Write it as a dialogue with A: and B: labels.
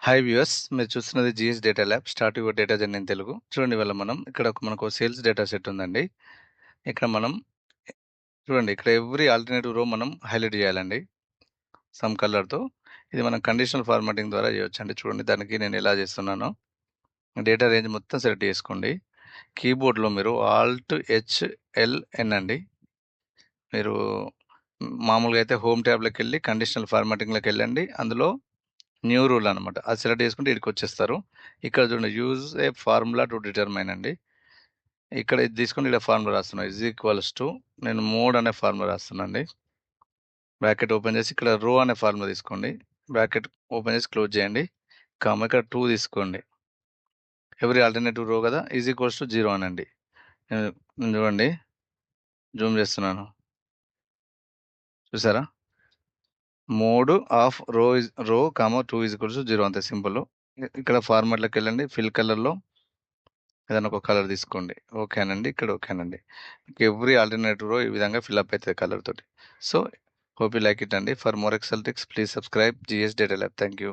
A: Hi viewers, మీరు చూస్తున్నది GS data lab. Start your data journey in Telugu. చూడండి, ఇవాళ మనం ఇక్కడ మనకు సేల్స్ డేటా సెట్ ఉందండి. ఇక్కడ మనం చూడండి, ఇక్కడ ఎవ్రీ ఆల్టర్నేటివ్ రో మనం హైలైట్ చేయాలండి సమ్ కలర్తో. ఇది మనం కండిషనల్ ఫార్మాటింగ్ ద్వారా చేయొచ్చండి. చూడండి, దానికి నేను ఎలా చేస్తున్నానో. డేటా రేంజ్ మొత్తం సెలెక్ట్ చేసుకోండి. కీబోర్డ్లో మీరు ALT-H-L-N అండి. మీరు మామూలుగా అయితే హోమ్ ట్యాబ్లోకి వెళ్ళి కండిషనల్ ఫార్మాటింగ్లోకి వెళ్ళండి. అందులో న్యూ రూల్ అనమాట. అది సెలెక్ట్ చేసుకుంటే ఇక్కడికి వచ్చేస్తారు. ఇక్కడ చూడండి, use a formula to determine అండి. ఇక్కడ ఇది తీసుకొని ఇక్కడ ఫార్ములా రాస్తున్నా. నేను మోడ్ అనే ఫార్ములా రాస్తున్నా అండి. బ్రాకెట్ ఓపెన్ చేసి ఇక్కడ రో అనే ఫార్ములా తీసుకోండి. బ్రాకెట్ ఓపెన్ చేసి క్లోజ్ చేయండి. ఇక్కడ 2 తీసుకోండి. ఎవ్రీ ఆల్టర్నేటివ్ రో కదా, =0 అనండి. చూడండి, జూమ్ చేస్తున్నాను. చూసారా? మోడ్ ఆఫ్ రో 2 0 అంతే సింపుల్. ఇక్కడ ఫార్మాట్లోకి వెళ్ళండి. ఫిల్ కలర్లో ఏదైనా ఒక కలర్ తీసుకోండి. ఓకేనండి. ఇక్కడ ఓకేనండి. ఎవ్రీ ఆల్టర్నేటివ్ రో ఈ విధంగా ఫిల్అప్ అవుతుంది కలర్ తోటి. So hope you like it అండి. For more Excel tricks please subscribe GS data lab. Thank you.